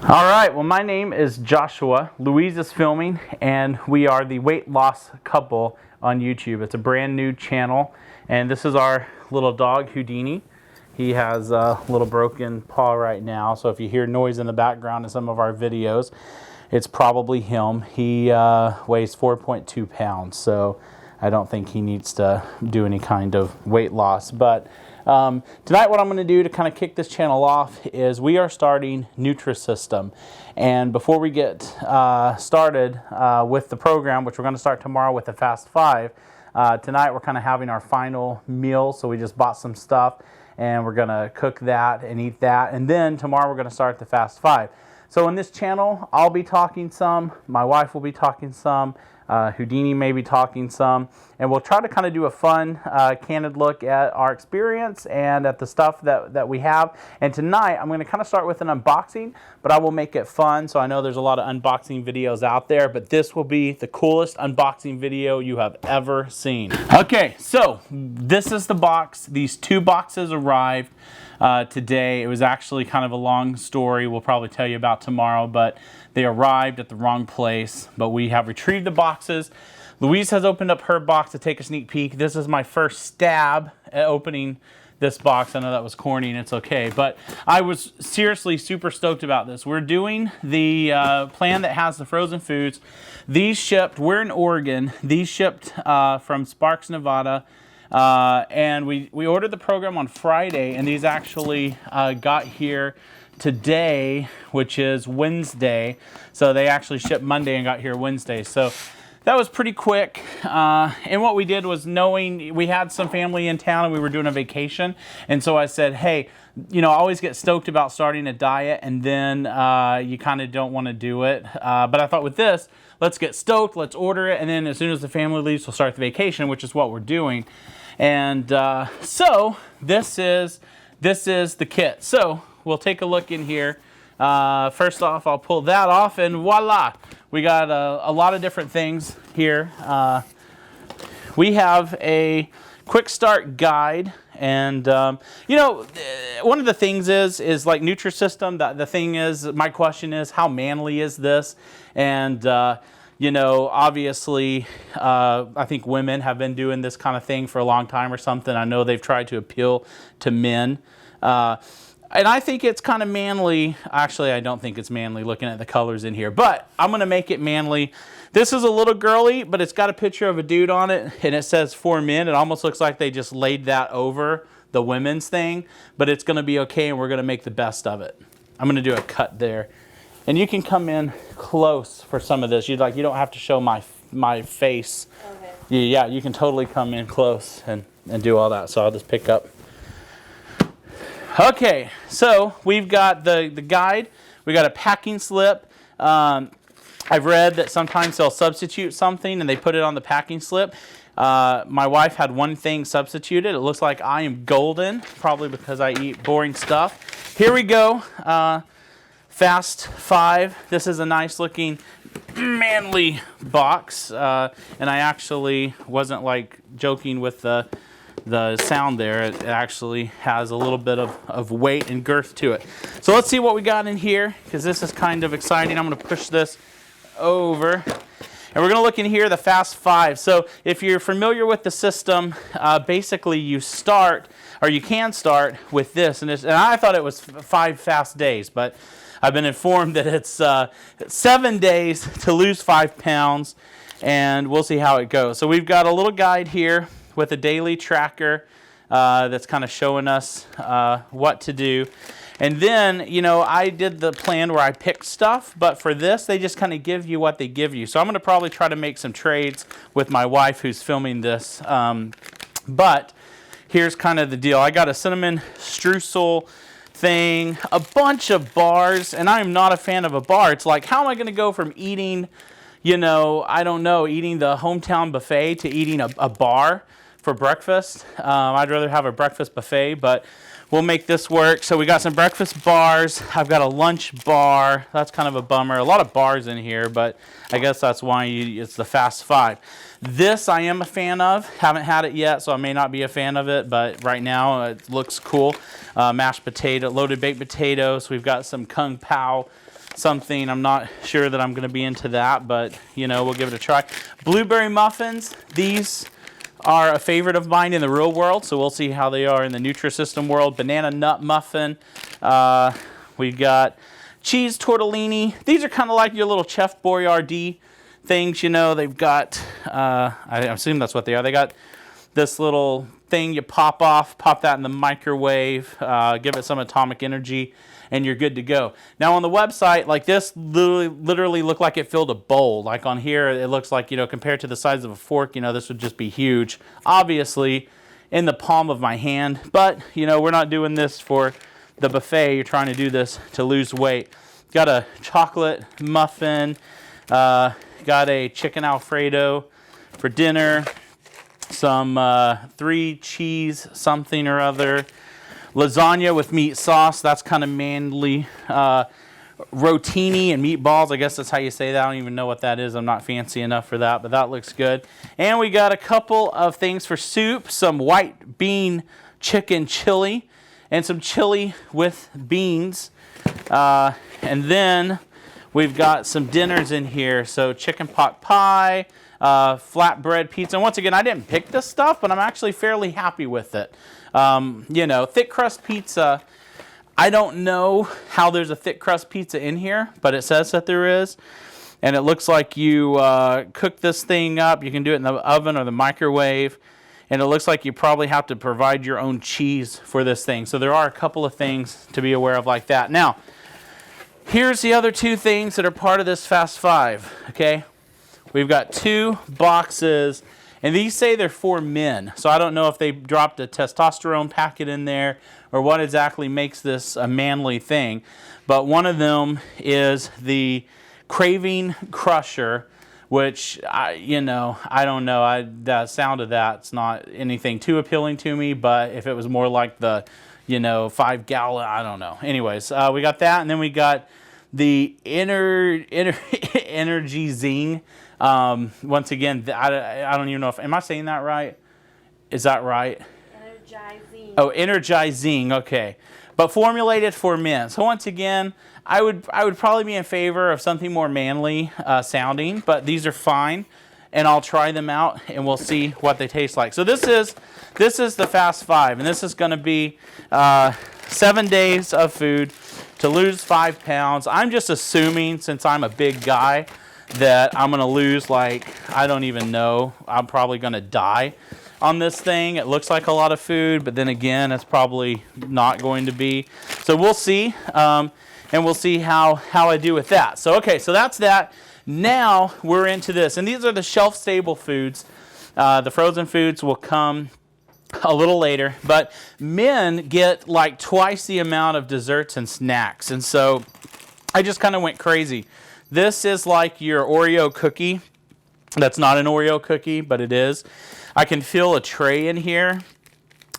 All right, well, my name is Joshua. Louise is filming, and we are the weight loss couple on YouTube. It's a brand new channel, and this is our little dog, Houdini. He has a little broken paw right now, so if you hear noise in the background in some of our videos, it's probably him. He weighs 4.2 pounds, so I don't think he needs to do any kind of weight loss. But tonight what I'm going to do to kind of kick this channel off is we are starting Nutrisystem. And before we get started with the program, which we're going to start tomorrow with the Fast 5, tonight we're kind of having our final meal. So we just bought some stuff and we're going to cook that and eat that. And then tomorrow we're going to start the Fast 5. So in this channel, I'll be talking some, my wife will be talking some, Houdini may be talking some, and we'll try to kind of do a fun, candid look at our experience and at the stuff that we have. And tonight, I'm going to kind of start with an unboxing, but I will make it fun. So I know there's a lot of unboxing videos out there, but this will be the coolest unboxing video you have ever seen. Okay, so this is the box. These two boxes arrived today. It was actually kind of a long story we'll probably tell you about tomorrow, but they arrived at the wrong place. But we have retrieved the boxes. Louise has opened up her box to take a sneak peek. This is my first stab at opening this box. I know that was corny and it's okay, but I was seriously super stoked about this. We're doing the plan that has the frozen foods. These shipped, we're in Oregon, these shipped from Sparks, Nevada. And we ordered the program on Friday, and these actually got here today, which is Wednesday. So they actually shipped Monday and got here Wednesday. So that was pretty quick. And what we did was, knowing we had some family in town and we were doing a vacation, and so I said, hey, you know, I always get stoked about starting a diet and then you kind of don't want to do it. But I thought with this, let's get stoked, let's order it, and then as soon as the family leaves, we'll start the vacation, which is what we're doing. And so this is the kit. So we'll take a look in here. First off, I'll pull that off, and voila, we got a lot of different things here. We have a quick start guide, and you know, one of the things is like Nutrisystem. The thing is, my question is, how manly is this? And you know, obviously, I think women have been doing this kind of thing for a long time or something. I know they've tried to appeal to men. And I think it's kind of manly. Actually, I don't think it's manly looking at the colors in here, but I'm going to make it manly. This is a little girly, but it's got a picture of a dude on it, and it says for men. It almost looks like they just laid that over the women's thing, but it's going to be okay, and we're going to make the best of it. I'm going to do a cut there. And you can come in close for some of this. You don't have to show my face. Okay. Yeah, you can totally come in close and do all that. So I'll just pick up. Okay, so we've got the guide. We got a packing slip. I've read that sometimes they'll substitute something and they put it on the packing slip. My wife had one thing substituted. It looks like I am golden, probably because I eat boring stuff. Here we go. Fast 5. This is a nice looking manly box, and I actually wasn't like joking with the sound there. It actually has a little bit of weight and girth to it. So let's see what we got in here, because this is kind of exciting. I'm going to push this over, and we're going to look in here, the Fast 5. So if you're familiar with the system, basically you start, or you can start with this, and I thought it was 5 fast days, but I've been informed that it's 7 days to lose 5 pounds, and we'll see how it goes. So we've got a little guide here with a daily tracker that's kind of showing us what to do. And then, you know, I did the plan where I picked stuff, but for this, they just kind of give you what they give you. So I'm going to probably try to make some trades with my wife who's filming this. But here's kind of the deal. I got a cinnamon streusel thing, a bunch of bars, and I'm not a fan of a bar. It's like, how am I going to go from eating, you know, I don't know, eating the hometown buffet to eating a bar for breakfast? I'd rather have a breakfast buffet, but we'll make this work. So we got some breakfast bars. I've got a lunch bar. That's kind of a bummer. A lot of bars in here, but I guess that's why it's the Fast 5. This I am a fan of. Haven't had it yet, so I may not be a fan of it, but right now it looks cool. Mashed potato, loaded baked potatoes. We've got some Kung Pao something. I'm not sure that I'm going to be into that, but you know, we'll give it a try. Blueberry muffins. These are a favorite of mine in the real world, so we'll see how they are in the Nutrisystem world. Banana nut muffin. We've got cheese tortellini. These are kind of like your little Chef Boyardee things, you know. They've got, I assume that's what they are. They got this little thing you pop off, pop that in the microwave, give it some atomic energy, and you're good to go. Now on the website, like this literally looked like it filled a bowl. Like on here, it looks like, you know, compared to the size of a fork, you know, this would just be huge. Obviously, in the palm of my hand, but, you know, we're not doing this for the buffet. You're trying to do this to lose weight. Got a chocolate muffin, got a chicken Alfredo for dinner, some 3 cheese something or other, lasagna with meat sauce. That's kind of manly. Rotini and meatballs. I guess that's how you say that. I don't even know what that is. I'm not fancy enough for that, but that looks good. And we got a couple of things for soup, some white bean chicken chili and some chili with beans. And then we've got some dinners in here. So chicken pot pie, flatbread pizza. And once again, I didn't pick this stuff, but I'm actually fairly happy with it. You know, thick crust pizza. I don't know how there's a thick crust pizza in here, but it says that there is. And it looks like you cook this thing up. You can do it in the oven or the microwave. And it looks like you probably have to provide your own cheese for this thing. So there are a couple of things to be aware of like that. Now, here's the other 2 things that are part of this Fast 5, okay? We've got 2 boxes, and these say they're for men. So I don't know if they dropped a testosterone packet in there or what exactly makes this a manly thing. But one of them is the Craving Crusher, which, you know, I don't know. The sound of that's not anything too appealing to me, but if it was more like the, you know, 5-gallon, I don't know. Anyways, we got that, and then we got the Energy Zing. Once again, I don't even know if, am I saying that right? Is that right? Energizing. Oh, energizing, okay. But formulated for men. So once again, I would probably be in favor of something more manly sounding, but these are fine, and I'll try them out, and we'll see what they taste like. So this is the Fast 5, and this is going to be 7 days of food to lose 5 pounds. I'm just assuming, since I'm a big guy, that I'm going to lose, like, I don't even know. I'm probably going to die on this thing. It looks like a lot of food, but then again, it's probably not going to be. So we'll see, and we'll see how I do with that. So, okay, so that's that. Now we're into this, and these are the shelf-stable foods. The frozen foods will come a little later, but men get like twice the amount of desserts and snacks, and so I just kind of went crazy. This is like your Oreo cookie. That's not an Oreo cookie, but it is. I can feel a tray in here,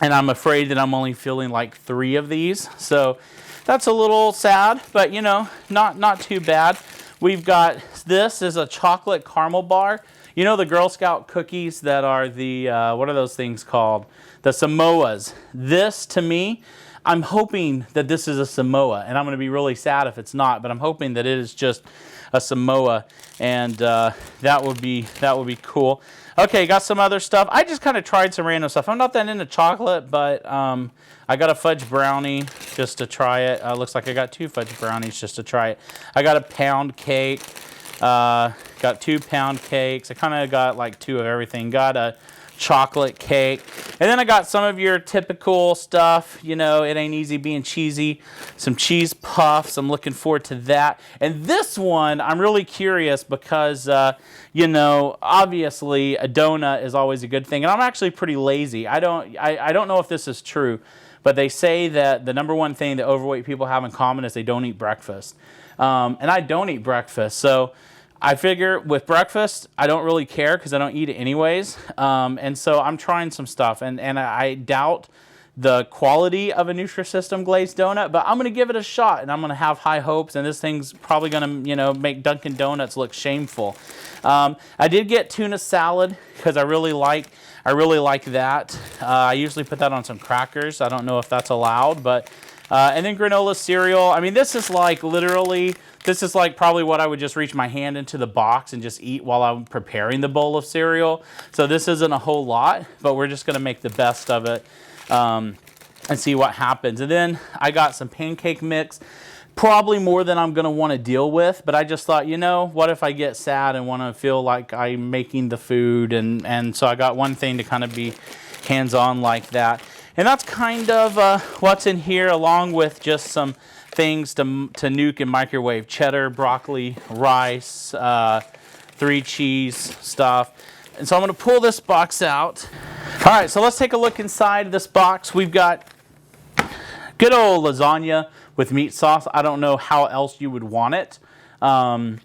and I'm afraid that I'm only feeling like 3 of these, so that's a little sad, but you know, not too bad. We've got, this is a chocolate caramel bar. You know the Girl Scout cookies that are the, what are those things called? The Samoas. This, to me, I'm hoping that this is a Samoa, and I'm going to be really sad if it's not, but I'm hoping that it is just a Samoa, and that would be cool. Okay, got some other stuff. I just kind of tried some random stuff. I'm not that into chocolate, but I got a fudge brownie just to try it. Looks like I got 2 fudge brownies just to try it. I got a pound cake. Got 2 pound cakes. I kind of got like 2 of everything. Got a chocolate cake. And then I got some of your typical stuff. You know, it ain't easy being cheesy. Some cheese puffs. I'm looking forward to that. And this one, I'm really curious because, you know, obviously a donut is always a good thing. And I'm actually pretty lazy. I don't know if this is true, but they say that the #1 thing that overweight people have in common is they don't eat breakfast. And I don't eat breakfast. So I figure with breakfast, I don't really care because I don't eat it anyways. And so I'm trying some stuff. And I doubt the quality of a Nutrisystem glazed donut, but I'm going to give it a shot, and I'm going to have high hopes, and this thing's probably going to, you know, make Dunkin' Donuts look shameful. I did get tuna salad because I really like that. I usually put that on some crackers. I don't know if that's allowed, but and then granola cereal. I mean, this is like literally, this is like probably what I would just reach my hand into the box and just eat while I'm preparing the bowl of cereal. So this isn't a whole lot, but we're just going to make the best of it and see what happens. And then I got some pancake mix, probably more than I'm going to want to deal with, but I just thought, you know, what if I get sad and want to feel like I'm making the food? And so I got one thing to kind of be hands-on like that. And that's kind of what's in here, along with just some things to nuke and microwave: cheddar, broccoli, rice, 3 cheese stuff. And so I'm going to pull this box out. All right, so let's take a look inside this box. We've got good old lasagna with meat sauce. I don't know how else you would want it. I'm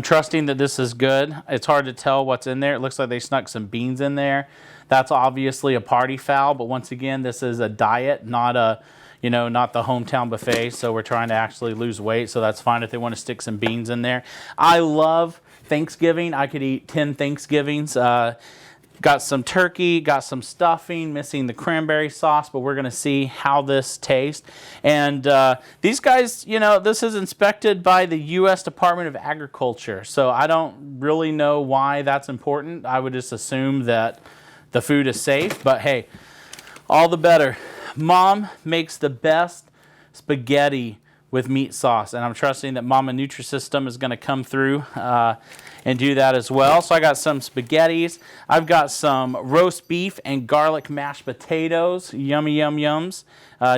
trusting that this is good. It's hard to tell what's in there. It looks like they snuck some beans in there. That's obviously a party foul, but once again, this is a diet, not a, you know, not the hometown buffet. So we're trying to actually lose weight, so that's fine if they want to stick some beans in there. I love Thanksgiving. I could eat 10 Thanksgivings. Got some turkey, got some stuffing, missing the cranberry sauce, but we're going to see how this tastes. And these guys, you know, this is inspected by the U.S. Department of Agriculture, so I don't really know why that's important. I would just assume that the food is safe, but hey, all the better. Mom makes the best spaghetti with meat sauce, and I'm trusting that Mama Nutrisystem is going to come through and do that as well. So I got some spaghettis. I've got some roast beef and garlic mashed potatoes. Yummy, yum, yums.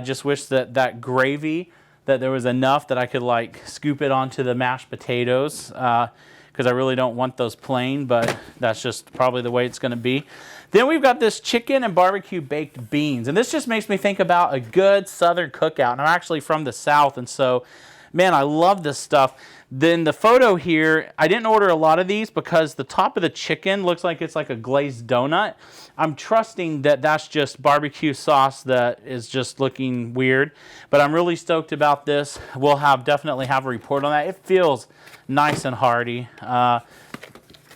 Just wish that gravy, that there was enough that I could like scoop it onto the mashed potatoes, because I really don't want those plain, but that's just probably the way it's going to be. Then we've got this chicken and barbecue baked beans, and this just makes me think about a good Southern cookout. And I'm actually from the South, and so, man, I love this stuff. Then the photo here, I didn't order a lot of these because the top of the chicken looks like it's like a glazed donut. I'm trusting that that's just barbecue sauce that is just looking weird, but I'm really stoked about this. We'll definitely have a report on that. It feels nice and hearty.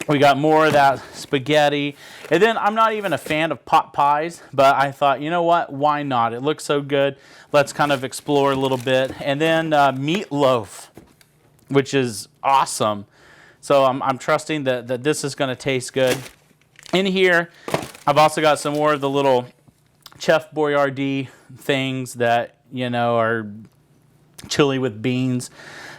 We got more of that spaghetti. And then I'm not even a fan of pot pies, but I thought, you know what? Why not? It looks so good. Let's kind of explore a little bit. And then meatloaf, which is awesome. So I'm trusting that this is going to taste good. In here, I've also got some more of the little Chef Boyardee things that, you know, are chili with beans,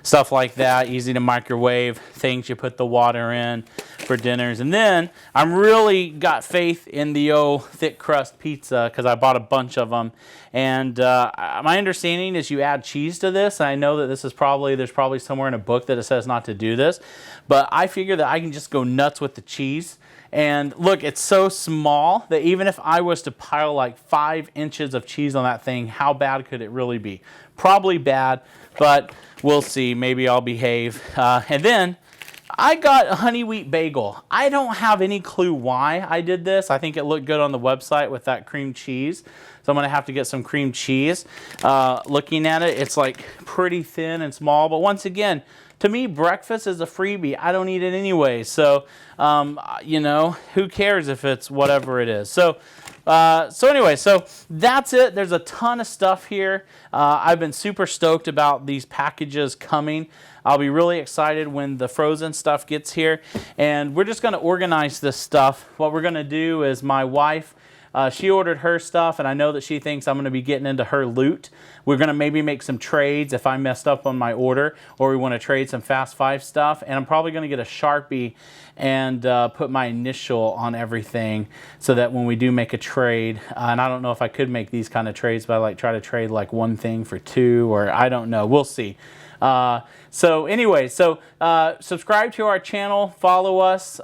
stuff like that, easy to microwave, things you put the water in for dinners. And then I'm really got faith in the old thick crust pizza because I bought a bunch of them. And my understanding is you add cheese to this. And I know that this is there's probably somewhere in a book that it says not to do this, but I figure that I can just go nuts with the cheese. And look, it's so small that even if I was to pile like 5 inches of cheese on that thing, how bad could it really be? Probably bad, but we'll see. Maybe I'll behave. And then I got a honey wheat bagel. I don't have any clue why I did this. I think it looked good on the website with that cream cheese. So I'm going to have to get some cream cheese. Looking at it, it's like pretty thin and small. But once again, to me, breakfast is a freebie. I don't eat it anyway. So, you know, who cares if it's whatever it is. So anyway, so that's it. There's a ton of stuff here. I've been super stoked about these packages coming. I'll be really excited when the frozen stuff gets here. And we're just going to organize this stuff. What we're going to do is my wife, she ordered her stuff, and I know that she thinks I'm going to be getting into her loot. We're going to maybe make some trades if I messed up on my order, or we want to trade some Fast Five stuff. And I'm probably going to get a Sharpie and put my initial on everything so that when we do make a trade, and I don't know if I could make these kind of trades, but I like try to trade like one thing for 2, or I don't know. We'll see. So anyway, subscribe to our channel, follow us.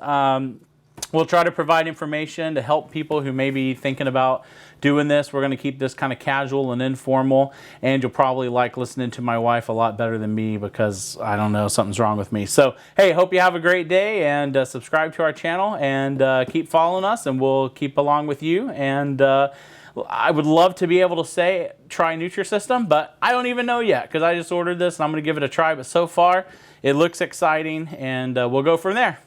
We'll try to provide information to help people who may be thinking about doing this. We're going to keep this kind of casual and informal, and you'll probably like listening to my wife a lot better than me because, I don't know, something's wrong with me. So, hey, hope you have a great day, and subscribe to our channel, and keep following us, and we'll keep along with you. And I would love to be able to say try Nutrisystem, but I don't even know yet because I just ordered this and I'm going to give it a try. But so far, it looks exciting, and we'll go from there.